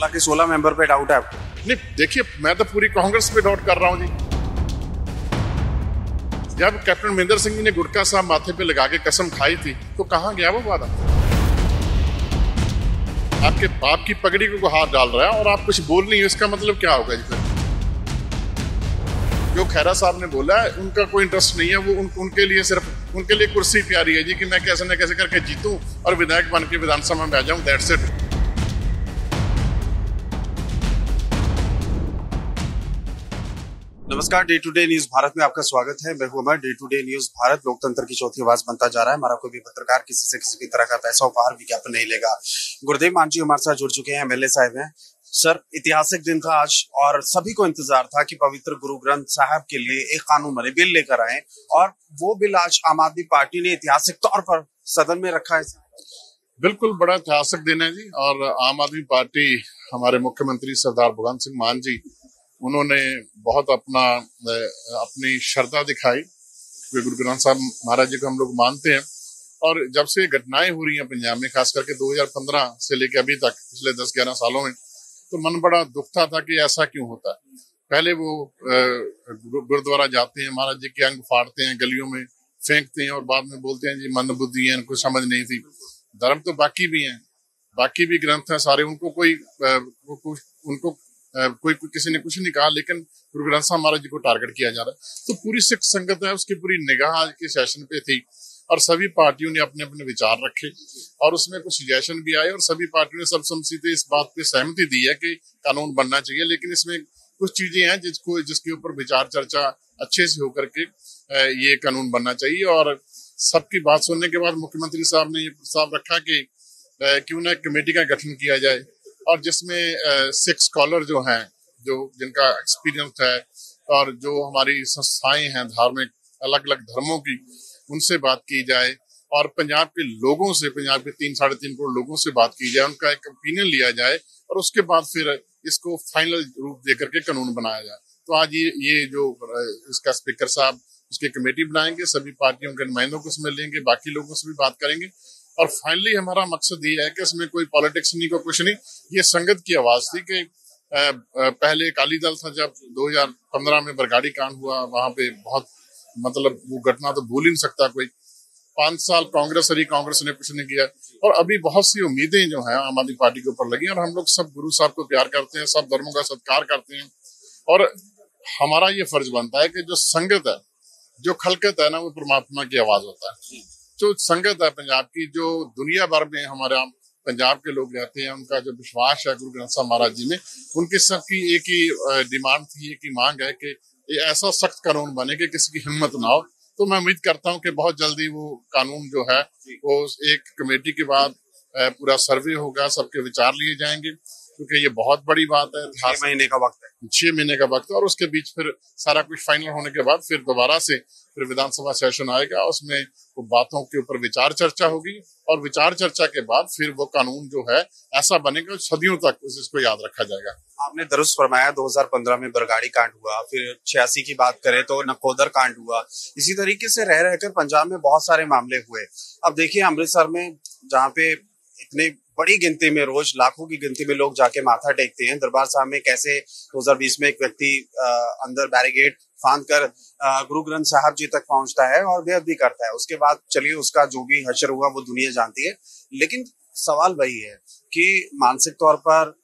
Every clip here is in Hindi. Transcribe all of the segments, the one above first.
16 के 16 मेंबर पे डाउट है आपको? नहीं, देखिए, मैं तो पूरी कांग्रेस पे डाउट कर रहा हूँ जी। जब कैप्टन अमरिंदर सिंह जी ने गुटखा साहब माथे पे लगा के कसम खाई थी, तो कहाँ गया वो वादा? आपके बाप की पगड़ी को हाथ डाल रहा है और आप कुछ बोल नहीं हो, इसका मतलब क्या होगा जी? फिर जो खैरा साहब ने बोला है, उनका कोई इंटरेस्ट नहीं है, वो उनके लिए सिर्फ उनके लिए कुर्सी प्यारी है जी, कि मैं कैसे न कैसे करके जीतूं और विधायक बन के विधानसभा में आ जाऊं, दैट्स इट। नमस्कार, day to day news Bharat में आपका स्वागत है। मैं हूं Amar. Day to day news Bharat लोकतंत्र की चौथी आवाज बनता जा रहा है। हमारा कोई भी पत्रकार किसी से किसी भी तरह का पैसा उपहार विज्ञापन नहीं लेगा। गुरुदेव मान जी हमारे साथ जुड़ चुके हैं, एमएलए साहब हैं। सर, ऐतिहासिक दिन था आज और सभी को इंतजार था कि पवित्र गुरु ग्रंथ साहब के लिए एक कानून बने, बिल लेकर आए, और वो बिल आज आम आदमी पार्टी ने ऐतिहासिक तौर पर सदन में रखा है। बिल्कुल बड़ा ऐतिहासिक दिन है जी। और आम आदमी पार्टी, हमारे मुख्यमंत्री सरदार भगवंत सिंह मान जी, उन्होंने बहुत अपनी श्रद्धा दिखाई। गुरु ग्रंथ साहब महाराज जी को हम लोग मानते हैं, और जब से घटनाएं हो रही हैं पंजाब में, खास करके 2015 से लेकर अभी तक पिछले 10-11 सालों में, तो मन बड़ा दुखता था कि ऐसा क्यों होता है। पहले वो गुरुद्वारा जाते हैं, महाराज जी के अंग फाड़ते हैं, गलियों में फेंकते हैं, और बाद में बोलते हैं जी मंदबुद्धि है, इनको समझ नहीं थी। धर्म तो बाकी भी हैं, बाकी भी ग्रंथ हैं सारे, उनको कोई किसी ने कुछ नहीं कहा, लेकिन गुरु ग्रंथ साहब महाराज जी को टारगेट किया जा रहा है। तो पूरी सिख संगत है, उसकी पूरी निगाह आज के सेशन पे थी, और सभी पार्टियों ने अपने अपने विचार रखे, और उसमें कुछ सजेशन भी आए, और सभी पार्टियों ने सर्वसम्मति इस बात पे सहमति दी है कि कानून बनना चाहिए। लेकिन इसमें कुछ चीजें हैं जिसके ऊपर विचार चर्चा अच्छे से होकर के ये कानून बनना चाहिए। और सबकी बात सुनने के बाद मुख्यमंत्री साहब ने ये प्रस्ताव रखा कि क्यों ना एक कमेटी का गठन किया जाए, और जिसमें सिख स्कॉलर जो हैं, जिनका एक्सपीरियंस है, और जो हमारी संस्थाएं हैं धार्मिक अलग अलग धर्मों की, उनसे बात की जाए, और पंजाब के लोगों से, पंजाब के 3-3.5 करोड़ लोगों से बात की जाए, उनका एक ओपिनियन लिया जाए, और उसके बाद फिर इसको फाइनल रूप देकर के कानून बनाया जाए। तो आज ये जो इसका स्पीकर साहब उसकी कमेटी बनाएंगे, सभी पार्टियों के नुमाइंदों को उसमें लेंगे, बाकी लोगों से भी बात करेंगे, और फाइनली हमारा मकसद ये है कि इसमें कोई पॉलिटिक्स नहीं, कोई कुछ नहीं। ये संगत की आवाज थी कि पहले अकाली दल था, जब 2015 में बरगाड़ी कांड हुआ, वहां पे बहुत वो घटना तो भूल ही नहीं सकता कोई। 5 साल कांग्रेस रही, कांग्रेस ने कुछ नहीं किया, और अभी बहुत सी उम्मीदें जो हैं आम आदमी पार्टी के ऊपर लगी, और हम लोग सब गुरु साहब को प्यार करते हैं, सब धर्मों का सत्कार करते हैं, और हमारा ये फर्ज बनता है कि जो संगत है, जो खलकत है ना, वो परमात्मा की आवाज होता है। जो संगत है पंजाब की, जो दुनिया भर में हमारे पंजाब के लोग रहते हैं, उनका जो विश्वास है गुरु ग्रंथ साहब महाराज जी में, उनकी सबकी एक ही डिमांड थी, एक ही मांग है कि ये ऐसा सख्त कानून बने कि किसी की हिम्मत ना हो। तो मैं उम्मीद करता हूँ कि बहुत जल्दी वो कानून जो है, वो एक कमेटी के बाद पूरा सर्वे होगा, सबके विचार लिए जाएंगे, क्योंकि ये बहुत बड़ी बात है। 6 महीने का वक्त है, 6 महीने का वक्त है, और उसके बीच फिर सारा कुछ फाइनल होने के बाद फिर दोबारा से फिर विधानसभा सेशन आएगा, उसमें वो बातों के ऊपर विचार चर्चा होगी, और विचार चर्चा के बाद फिर वो कानून जो है ऐसा बनेगा सदियों तक इसको याद रखा जाएगा। आपने दुरुस्त फरमाया, 2015 में बरगाड़ी कांड हुआ, फिर 86 की बात करें तो नकोदर कांड हुआ। इसी तरीके से रह रहकर पंजाब में बहुत सारे मामले हुए। अब देखिए, अमृतसर में जहाँ पे इतने बड़ी गिनती में, रोज लाखों की गिनती में लोग जाके माथा टेकते हैं, दरबार साहब में कैसे 2020 में एक व्यक्ति अंदर बैरिकेड फांद कर गुरु ग्रंथ साहब जी तक पहुंचता है और बेअदबी भी करता है। उसके बाद चलिए, उसका जो भी हश्र हुआ वो दुनिया जानती है, लेकिन सवाल वही है कि मानसिक तौर पर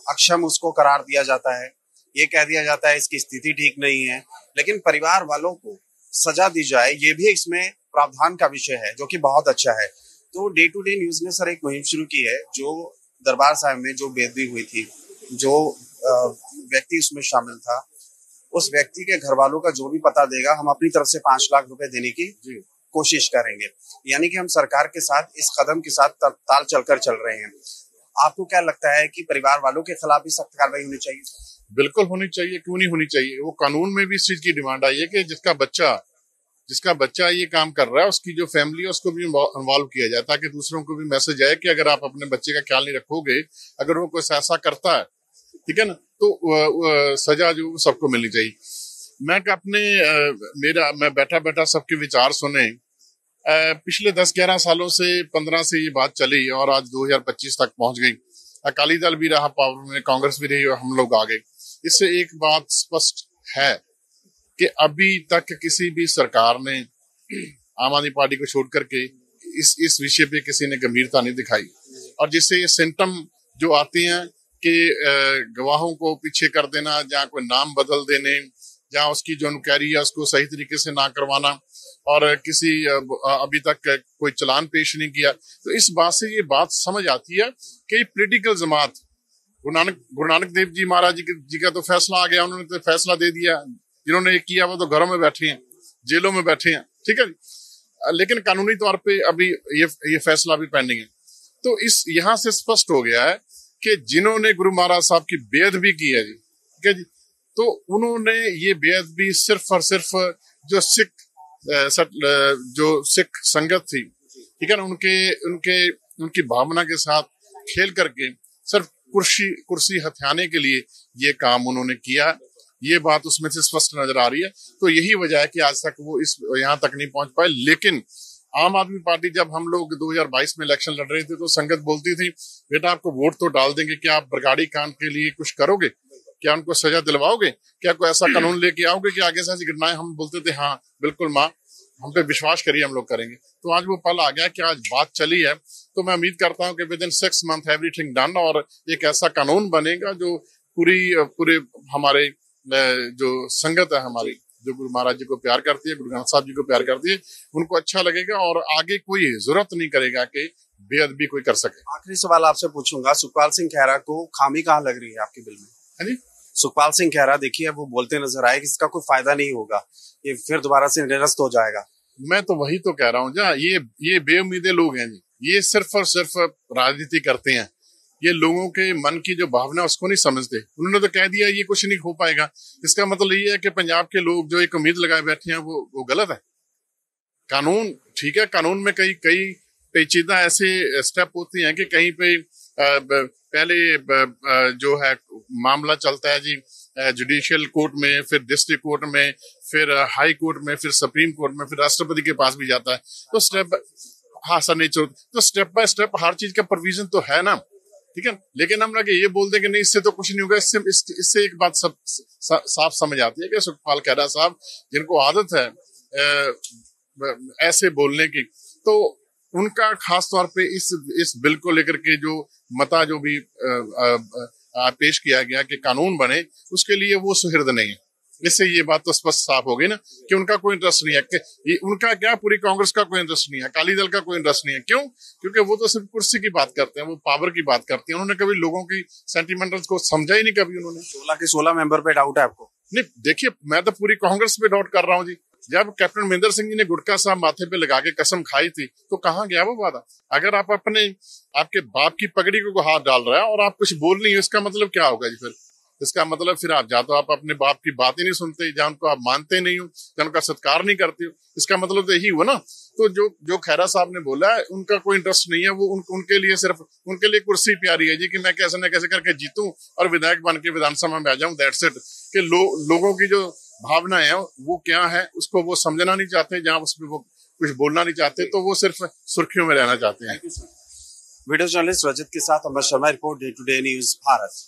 अक्षम उसको करार दिया जाता है, ये कह दिया जाता है इसकी स्थिति ठीक नहीं है, लेकिन परिवार वालों को सजा दी जाए, ये भी इसमें प्रावधान का विषय है, जो कि बहुत अच्छा है। तो डे टू डे न्यूज ने सर एक मुहिम शुरू की है, जो दरबार साहब में जो बेदबी हुई थी, जो व्यक्ति उसमें शामिल था, उस व्यक्ति के घर वालों का जो भी पता देगा, हम अपनी तरफ से 5 लाख रुपए देने की कोशिश करेंगे। यानी कि हम सरकार के साथ इस कदम के साथ ताल चलकर चल रहे हैं। आपको क्या लगता है कि परिवार वालों के खिलाफ भी सख्त कार्रवाई होनी चाहिए? बिल्कुल होनी चाहिए, क्यों नहीं होनी चाहिए। वो कानून में भी इस चीज की डिमांड आई है कि जिसका बच्चा ये काम कर रहा है, उसकी जो फैमिली है उसको भी इन्वॉल्व किया जाए, ताकि दूसरों को भी मैसेज आए कि अगर आप अपने बच्चे का ख्याल नहीं रखोगे, अगर वो कुछ ऐसा करता है, ठीक है ना, तो सजा जो सबको मिलनी चाहिए। मैं बैठा बैठा सबके विचार सुने। पिछले 10-11 सालों से 15 से ये बात चली, और आज 2025 तक पहुंच गई। अकाली दल भी रहा पावर में, कांग्रेस भी रही और हम लोग आ गए। इससे एक बात स्पष्ट है कि अभी तक किसी भी सरकार ने आम आदमी पार्टी को छोड़ करके इस विषय पे किसी ने गंभीरता नहीं दिखाई। और जिससे ये सिम्टम जो आते हैं कि गवाहों को पीछे कर देना, जहाँ कोई नाम बदल देने, जहाँ उसकी जो इंक्वायरी है उसको सही तरीके से ना करवाना, और किसी अभी तक कोई चलान पेश नहीं किया, तो इस बात से ये बात समझ आती है कि पॉलिटिकल जमात, गुरु नानक देव जी महाराज जी का तो फैसला आ गया, उन्होंने तो फैसला दे दिया, जिन्होंने किया वो तो घरों में बैठे हैं, जेलों में बैठे हैं, ठीक है, लेकिन कानूनी तौर पे अभी ये फैसला भी पेंडिंग है। तो इस यहाँ से स्पष्ट हो गया है कि जिन्होंने गुरु महाराज साहब की बेअदबी भी की है जी, ठीक है जी, तो उन्होंने ये बेअदबी सिर्फ और सिर्फ जो सिख संगत थी, ठीक है ना, उनकी भावना के साथ खेल करके सिर्फ कुर्सी हथियाने के लिए ये काम उन्होंने किया। ये बात उसमें से स्पष्ट नजर आ रही है। तो यही वजह है कि आज तक वो यहाँ तक नहीं पहुंच पाए। लेकिन आम आदमी पार्टी, जब हम लोग 2022 में इलेक्शन लड़ रहे थे तो संगत बोलती थी, बेटा आपको वोट तो डाल देंगे, क्या आप बरगाड़ी कांड के लिए कुछ करोगे, क्या उनको सजा दिलवाओगे, क्या कोई ऐसा कानून लेके आओगे कि आगे से ऐसी घटनाएं। हम बोलते थे हाँ बिल्कुल माँ, हम पे विश्वास करिए, हम लोग करेंगे। तो आज वो पल आ गया कि आज बात चली है, तो मैं उम्मीद करता हूँ कि with in 6 month everything done, और एक ऐसा कानून बनेगा जो पूरे हमारे जो संगत है हमारी, जो गुरु महाराज जी को प्यार करती है, गुरु ग्रंथ साहब जी को प्यार करती है, उनको अच्छा लगेगा और आगे कोई जरूरत नहीं करेगा कि बेअदबी कोई कर सके। आखिरी सवाल आपसे पूछूंगा, सुखपाल सिंह खैहरा को खामी कहाँ लग रही है आपके बिल में? है जी, सुखपाल सिंह खैहरा देखिए वो बोलते नजर आए कि इसका कोई फायदा नहीं होगा, ये फिर दोबारा से निरस्त हो जाएगा। मैं तो वही तो कह रहा हूँ, जहाँ ये बेउम्मीदे लोग हैं जी, ये सिर्फ और सिर्फ राजनीति करते हैं, ये लोगों के मन की जो भावना उसको नहीं समझते। उन्होंने तो कह दिया ये कुछ नहीं हो पाएगा, इसका मतलब ये है कि पंजाब के लोग जो एक उम्मीद लगाए बैठे हैं वो गलत है। कानून ठीक है, कानून में कई पेचीदा ऐसे स्टेप होते हैं कि कहीं पे पहले जो है मामला चलता है जी जुडिशियल कोर्ट में, फिर डिस्ट्रिक्ट कोर्ट में, फिर हाई कोर्ट में, फिर सुप्रीम कोर्ट में, फिर राष्ट्रपति के पास भी जाता है। तो स्टेप बाय स्टेप हर चीज का प्रोविजन तो है ना, ठीक है। लेकिन हम लोग ये बोल दें कि नहीं इससे तो कुछ नहीं होगा, इससे एक बात साफ समझ आती है कि सुखपाल खैहरा साहब, जिनको आदत है ऐसे बोलने की, तो उनका खास तौर पे इस बिल को लेकर के जो मता जो भी पेश किया गया कि कानून बने, उसके लिए वो सुहृद नहीं है। इससे ये बात तो स्पष्ट साफ हो गई ना कि उनका कोई इंटरेस्ट नहीं है, कि उनका क्या पूरी कांग्रेस का कोई इंटरेस्ट नहीं है, अकाली दल का कोई इंटरेस्ट नहीं है। क्यों? क्योंकि वो तो सिर्फ कुर्सी की बात करते हैं, वो पावर की बात करते हैं। उन्होंने कभी लोगों की सेंटिमेंटल्स को समझा ही नहीं कभी उन्होंने। 16 के 16 मेंबर पे डाउट है आपको? नहीं, देखिए मैं तो पूरी कांग्रेस पे डाउट कर रहा हूँ जी। जब कैप्टन महेंद्र सिंह जी ने गुटखा साहब माथे पे लगा के कसम खाई थी, तो कहाँ गया वो वादा? अगर आप आपके बाप की पगड़ी को हाथ डाल रहा है और आप कुछ बोल नहीं, इसका मतलब क्या होगा जी? फिर इसका मतलब फिर आप आप अपने बाप की बात ही नहीं सुनते, जहाँ उनको आप मानते नहीं हो, जहाँ उनका सत्कार नहीं करते हो, इसका मतलब तो यही हुआ ना। तो जो खैहरा साहब ने बोला है, उनका कोई इंटरेस्ट नहीं है, वो उनके लिए सिर्फ उनके लिए कुर्सी प्यारी है जी, कि मैं कैसे न कैसे करके जीतूं और विधायक बन के विधानसभा में आ जाऊं, दैट्स इट। कि लोगों की जो भावना है वो क्या है उसको वो समझना नहीं चाहते, जहाँ उसमें वो कुछ बोलना नहीं चाहते, तो वो सिर्फ सुर्खियों में रहना चाहते हैं। वीडियो जर्नलिस्ट रजत के साथ Amar Sharma, report day to day news Bharat.